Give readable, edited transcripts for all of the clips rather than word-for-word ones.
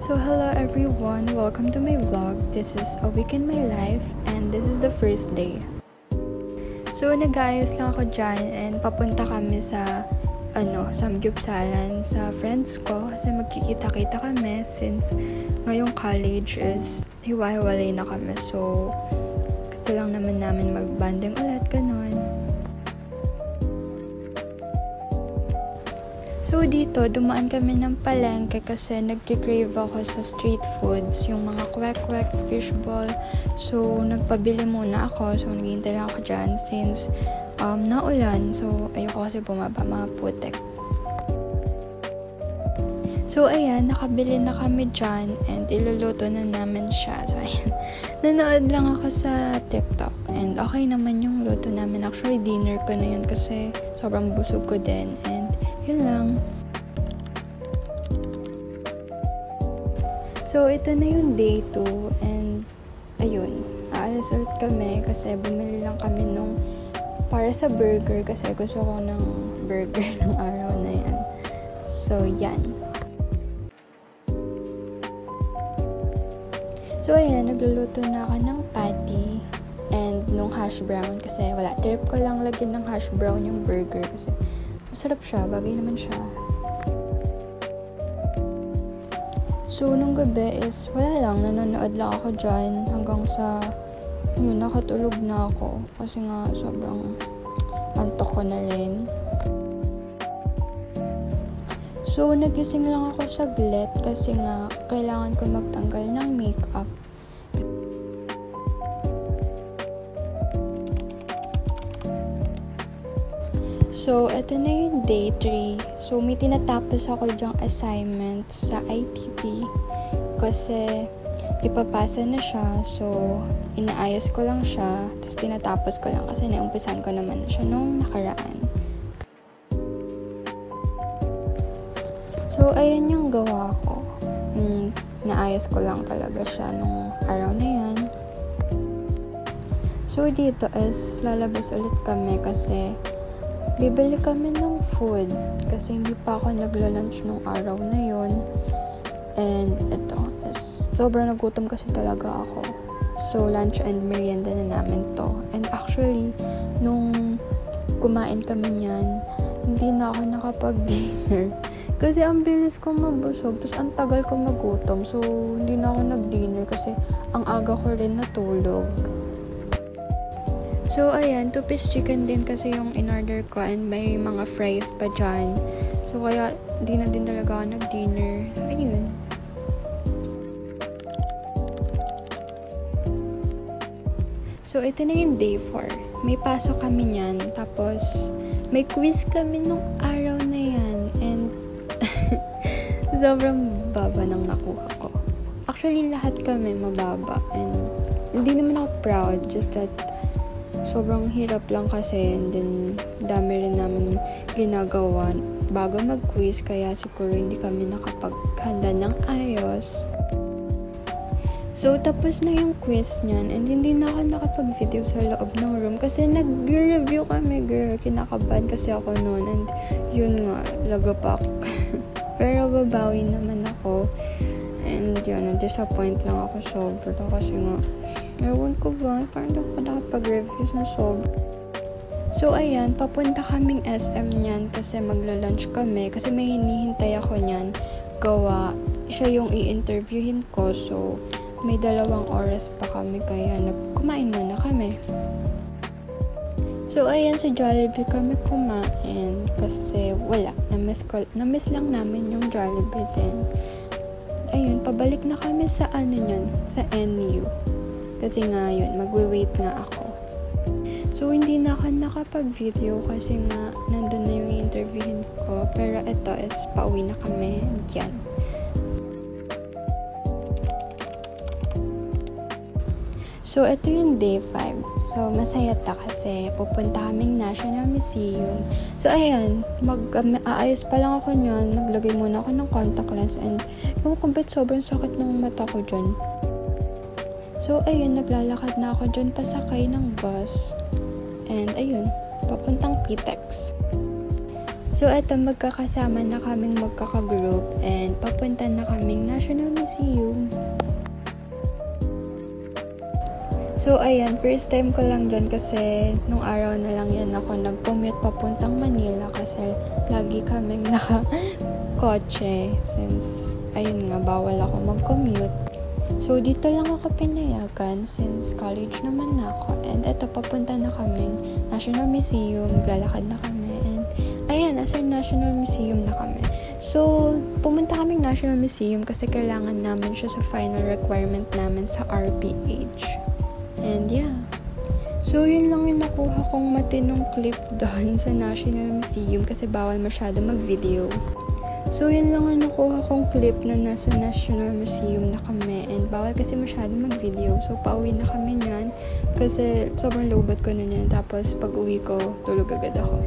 So hello everyone, welcome to my vlog. This is a week in my life and this is the first day. So nag-aayos lang ako dyan and papunta kami sa Samgyupsalan sa friends ko kasi magkikita-kita kami since ngayong college is hiwa-hiwalay na kami. So gusto lang naman namin mag-banding ulit, ganon. So dito, dumaan kami ng palengke kasi nag-crave ako sa street foods, yung mga kwek-kwek, fishball. So nagpabili muna ako, so naghihintay lang ako dyan since naulan. So ayoko kasi bumaba, mga putek. So ayan, nakabili na kami dyan and iluluto na namin siya. So ayan, nanood lang ako sa TikTok and okay naman yung luto namin. Actually, dinner ko na yun kasi sobrang busog ko din and yun lang. So, ito na yung day 2 and ayun, aalis ulit kami kasi bumili lang kami nung para sa burger kasi gusto ko ng burger ng araw na yan. So, yan. So, ayan, nagluluto na ako ng patty and nung hash brown kasi wala. Trip ko lang lagyan ng hash brown yung burger kasi masarap siya, bagay naman siya. So, nung gabi is, wala lang, nanonood lang ako dyan hanggang sa, yun, nakatulog na ako. Kasi nga, sobrang antok ko na rin. So, nagising lang ako saglit kasi nga, kailangan ko magtanggal ng makeup. So, eto na yung day 3. So, may tinatapos ako dyang assignment sa ITP kasi ipapasa na siya. So, inaayos ko lang siya. Tapos, tinatapos ko lang kasi naumpisan ko naman siya nung nakaraan. So, ayan yung gawa ko. Naayos ko lang talaga siya nung araw na yan. So, dito is lalabas ulit kami kasi bibili kami ng food kasi hindi pa ako nagla-lunch nung araw na yon. And ito, sobrang nagutom kasi talaga ako. So, lunch and merienda na namin to. And actually, nung kumain kami niyan, hindi na ako nakapag-dinner. Kasi ang bilis ko mabusog, tapos ang tagal ko magutom. So, hindi na ako nag-dinner kasi ang aga ko rin natulog. So, ayan, 2-piece chicken din kasi yung in-order ko and may mga fries pa dyan. So, kaya di na din talaga ako nag-dinner. Ayun. So, ito na yung day 4. May pasok kami niyan. Tapos, may quiz kami nung araw na yan. And, sobrang baba nang nakuha ko. Actually, lahat kami mababa. And, hindi naman ako proud. Just that, sobrang hirap lang kasi and then dami rin namin ginagawa bago mag-quiz kaya siguro hindi kami nakapaghanda ng ayos. So, tapos na yung quiz niyan and hindi na ako nakapag-video sa loob ng room kasi nag-review kami, girl. Kinakabahan kasi ako noon and yun nga, lagapak. Pero babawi naman ako. And yun, na-disappoint lang ako sobra kasi nga, ewan ko ba, parang di ako nakapag-reviews na sobra. So, ayan, papunta kaming SM niyan kasi magla-lunch kami kasi may hinihintay ako niyan. Gawa, siya yung i-interviewin ko. So, may 2 oras pa kami kaya kumain muna kami. So, ayan, sa Jollibee kami kumain kasi wala, na-miss lang namin yung Jollibee din. Ayun, pabalik na kami sa sa NU. Kasi nga yun, magwe-wait nga ako. So, hindi na ako nakapag-video kasi nga nandun na yung interviewin ko. Pero ito is pauwi na kami. Yan. So, ito yung day 5. So, masaya ta kasi pupunta kaming National Museum. So, ayan, aayos pa lang ako niyan. Naglagay muna ako ng contact lens and yung kumpit sobrang sakit ng mata ko dyan. So, ayun, naglalakad na ako dyan pasakay ng bus. And, ayun, papuntang PTEX. So, eto, magkakasama na kaming magkaka-group and papunta na kaming National Museum. So, ayan, first time ko lang dyan kasi nung araw na lang yan ako nag-commute papuntang Manila kasi lagi kaming naka-kotse since, ayun nga, bawal ako mag-commute. So, dito lang ako pinayagan since college naman na ako. And eto, papunta na kaming National Museum, lalakad na kami. And ayan, nasa National Museum na kami. So, pumunta kaming National Museum kasi kailangan namin siya sa final requirement namin sa RPH. And yeah. So, yun lang yung nakuha kong matinong clip doon sa National Museum kasi bawal masyado mag-video. So, yun lang yung nakuha kong clip na nasa National Museum na kami and bawal kasi masyado mag-video. So, pauwi na kami niyan kasi sobrang lowbat ko na niyan. Tapos, pag uwi ko, tulog agad ako.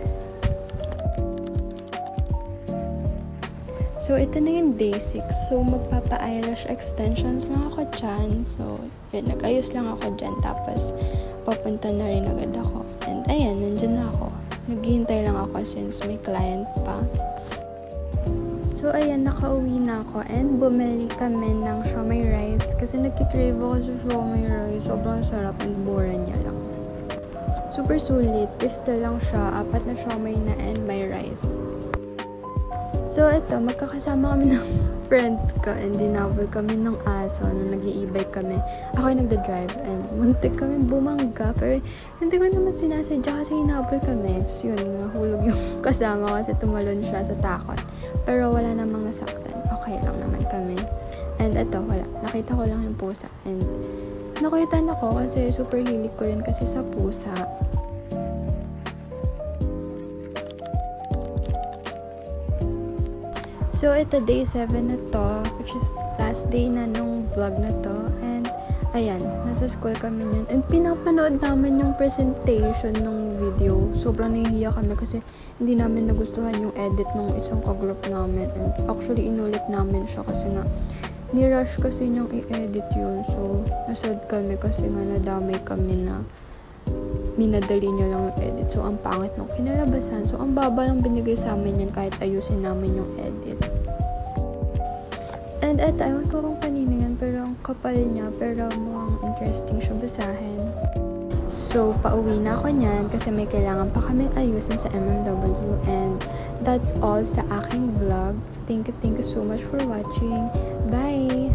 So, ito na yung day 6. So, magpapa-eyelash extensions lang ako dyan. So, yun, nag-ayos lang ako dyan. Tapos, papunta na rin agad ako. And, ayan, nandyan na ako. Naghihintay lang ako since may client pa. So, ayan, nakauwi na ako. And, bumili kami ng siomai rice. Kasi nagkikrave ako sa siomai rice. Sobrang sarap and mura niya lang. Super sulit. 50 lang siya. 4 na siomai na and may rice. So, ito, magkakasama kami ng friends ko and dinabol kami ng aso nung nag-i-e-bike kami. Ako yung nagda-drive and muntik kami bumangga pero hindi ko naman sinasadya kasi hinabol kami. So, yun, nahulog yung kasama kasi tumalon siya sa takot. Pero wala namang nasaktan. Okay lang naman kami. And ito, wala. Nakita ko lang yung pusa. And nakuitan ako kasi super hilig ko rin kasi sa pusa. So, ito, day 7 na to, which is last day na nung vlog na to. And, ayan, nasa school kami nun. And, pinapanood namin yung presentation ng video. Sobrang nahihiya kami kasi hindi namin nagustuhan yung edit ng isang ka-group namin. And, actually, inulit namin siya kasi nga, ni-rush kasi niyang i-edit yun. So, nasad kami kasi nga nadamay kami na minadali niya lang yung edit. So, ang pangit nung kinalabasan. So, ang baba lang binigay sa amin yan kahit ayusin namin yung edit. And eto, ewan ko kung kanino yan, pero ang kapal niya, pero mukhang interesting siya basahin. So, pauwi na ako niyan kasi may kailangan pa kaming ayusin sa MMW. And that's all sa aking vlog. Thank you so much for watching. Bye!